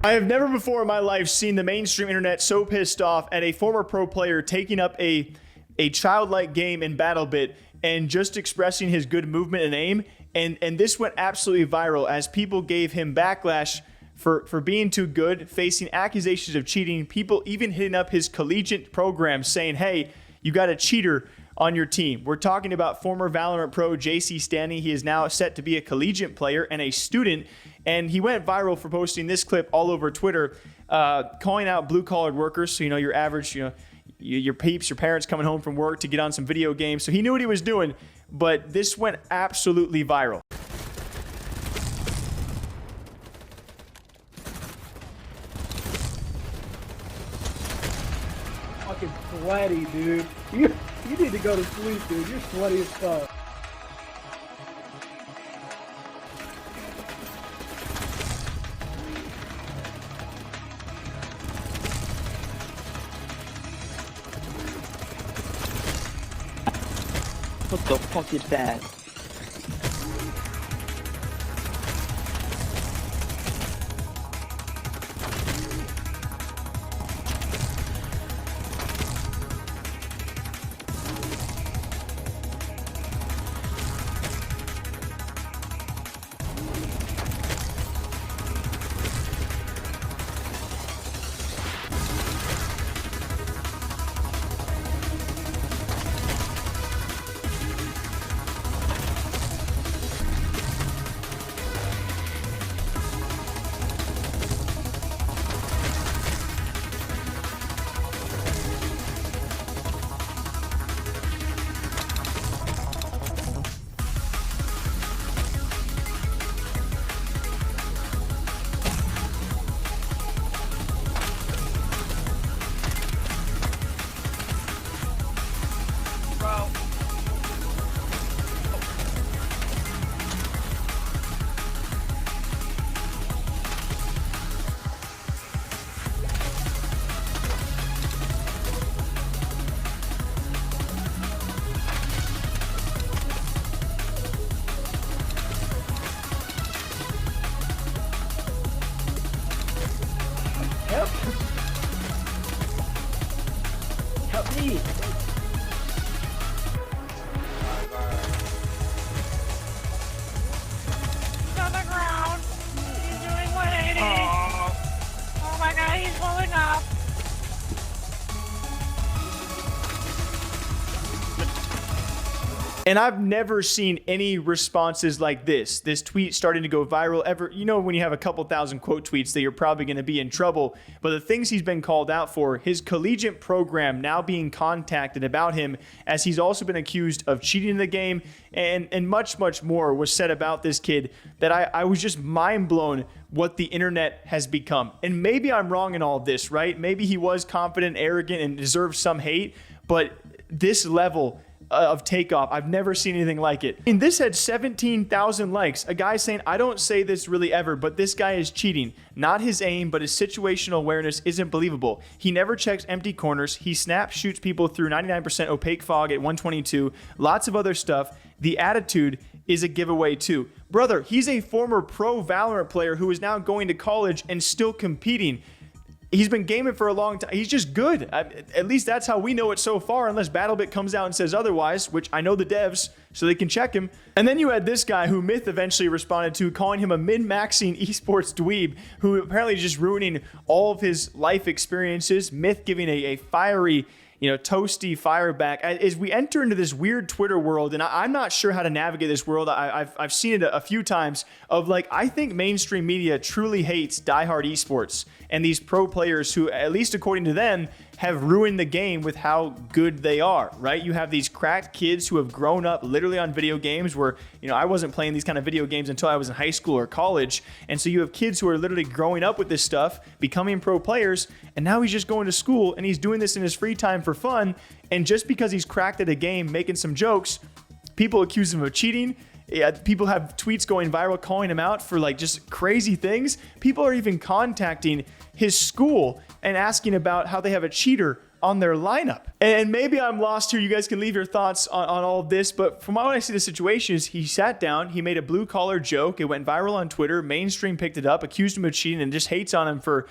I have never before in my life seen the mainstream internet so pissed off at a former pro player taking up a childlike game in BattleBit and just expressing his good movement and aim. And this went absolutely viral as people gave him backlash for being too good, facing accusations of cheating, people even hitting up his collegiate program saying, hey, you got a cheater on your team. We're talking about former Valorant pro JC Stanley. He is now set to be a collegiate player and a student, and he went viral for posting this clip all over Twitter, calling out blue-collar workers. So, your average, your peeps, your parents coming home from work to get on some video games. So he knew what he was doing, but this went absolutely viral. Fucking sweaty, dude. You need to go to sleep, dude. You're sweaty as fuck. What the fuck is that? Help me! On the ground. He's doing 180. Oh my god, he's blowing up. And I've never seen any responses like this. This tweet starting to go viral ever. When you have a couple thousand quote tweets that you're probably going to be in trouble. But the things he's been called out for, his collegiate program now being contacted about him, as he's also been accused of cheating in the game, and much, much more was said about this kid that I was just mind blown what the internet has become. And maybe I'm wrong in all of this, right? Maybe he was confident, arrogant, and deserved some hate. But this level of takeoff, I've never seen anything like it. And this had 17,000 likes. A guy saying, I don't say this really ever, but this guy is cheating. Not his aim, but his situational awareness isn't believable. He never checks empty corners. He snap shoots people through 99% opaque fog at 122. Lots of other stuff. The attitude is a giveaway too. Brother, he's a former pro Valorant player who is now going to college and still competing. He's been gaming for a long time. He's just good. At least that's how we know it so far, unless BattleBit comes out and says otherwise, which I know the devs, so they can check him. And then you had this guy who Myth eventually responded to, calling him a min-maxing esports dweeb, who apparently is just ruining all of his life experiences. Myth giving a fiery, toasty fire back. As we enter into this weird Twitter world, and I'm not sure how to navigate this world. I've seen it a few times of I think mainstream media truly hates diehard esports and these pro players who, at least according to them, have ruined the game with how good they are, right? You have these cracked kids who have grown up literally on video games where, I wasn't playing these kind of video games until I was in high school or college. And so you have kids who are literally growing up with this stuff, becoming pro players, and now he's just going to school and he's doing this in his free time for fun. And just because he's cracked at a game, making some jokes, people accuse him of cheating. People have tweets going viral calling him out for just crazy things. People are even contacting his school and asking about how they have a cheater on their lineup. And maybe I'm lost here. You guys can leave your thoughts on all of this. But from what I see the situation is he sat down, he made a blue collar joke. It went viral on Twitter. Mainstream picked it up, accused him of cheating, and just hates on him for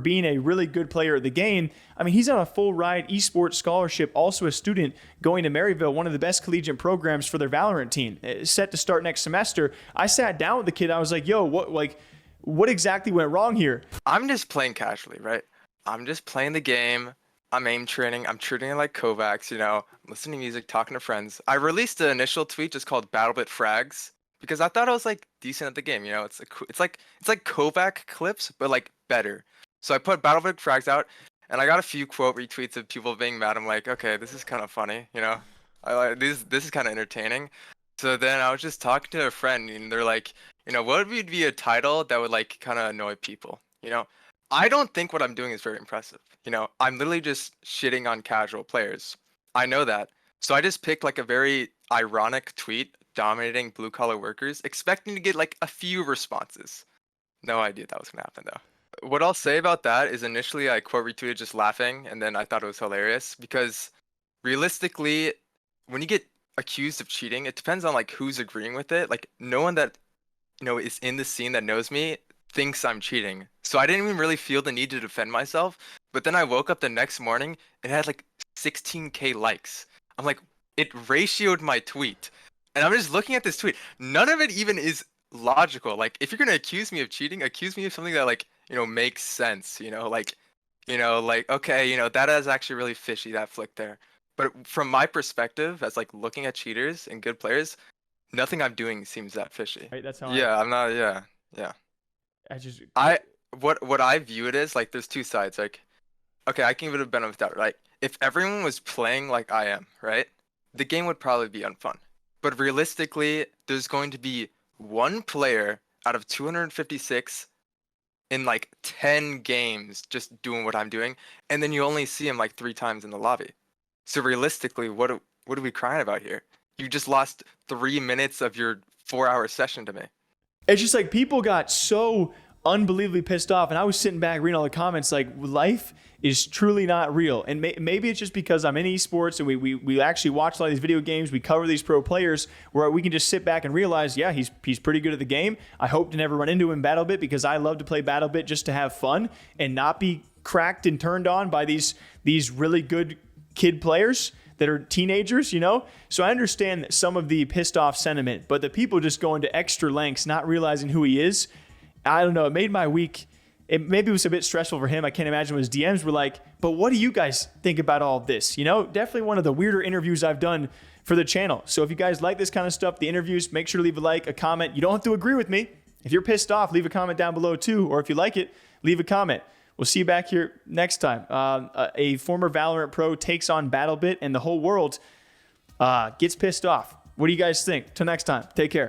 being a really good player of the game. I mean, he's on a full ride esports scholarship, also a student going to Maryville, one of the best collegiate programs for their Valorant team, set to start next semester. I sat down with the kid. I was like, yo, what exactly went wrong here? I'm just playing casually, right? I'm just playing the game. I'm aim training. I'm treating it like Kovacs, listening to music, talking to friends. I released the initial tweet just called BattleBit Frags because I thought I was like decent at the game. It's like Kovac clips, but like better. So I put BattleBit Frags out, and I got a few quote retweets of people being mad. I'm like, okay, this is kind of funny, I like this is kind of entertaining. So then I was just talking to a friend, and they're like, what would be a title that would like kind of annoy people? I don't think what I'm doing is very impressive. I'm literally just shitting on casual players. I know that. So I just picked like a very ironic tweet dominating blue collar workers, expecting to get like a few responses. No idea that was gonna happen though. What I'll say about that is initially I quote retweeted just laughing, and then I thought it was hilarious because realistically, when you get accused of cheating, it depends on like who's agreeing with it. Like no one that is in the scene that knows me thinks I'm cheating. So I didn't even really feel the need to defend myself. But then I woke up the next morning and it had like 16K likes. I'm like, it ratioed my tweet. And I'm just looking at this tweet. None of it even is logical. Like if you're gonna accuse me of cheating, accuse me of something that like makes sense. Like okay, that is actually really fishy, that flick there. But from my perspective, as like looking at cheaters and good players, nothing I'm doing seems that fishy. Right, that's how I'm not. Yeah. What I view it as, like, there's two sides. Like, okay, I can give it a benefit of the doubt. Right, if everyone was playing like I am, right, the game would probably be unfun. But realistically, there's going to be one player out of 256 in like 10 games just doing what I'm doing, and then you only see him like 3 times in the lobby. So realistically, what are we crying about here? You just lost 3 minutes of your 4-hour session to me. It's just like people got so unbelievably pissed off, and I was sitting back reading all the comments like life is truly not real. And maybe it's just because I'm in esports and we actually watch a lot of these video games, we cover these pro players where we can just sit back and realize, yeah, he's pretty good at the game. I hope to never run into him in BattleBit because I love to play BattleBit just to have fun and not be cracked and turned on by these really good kid players that are teenagers, So I understand some of the pissed off sentiment, but the people just going to extra lengths, not realizing who he is, I don't know. It made my week. Maybe it was a bit stressful for him. I can't imagine what his DMs were like, but what do you guys think about all of this? Definitely one of the weirder interviews I've done for the channel. So if you guys like this kind of stuff, the interviews, make sure to leave a like, a comment. You don't have to agree with me. If you're pissed off, leave a comment down below too, or if you like it, leave a comment. We'll see you back here next time. A former Valorant pro takes on BattleBit and the whole world gets pissed off. What do you guys think? Till next time, take care.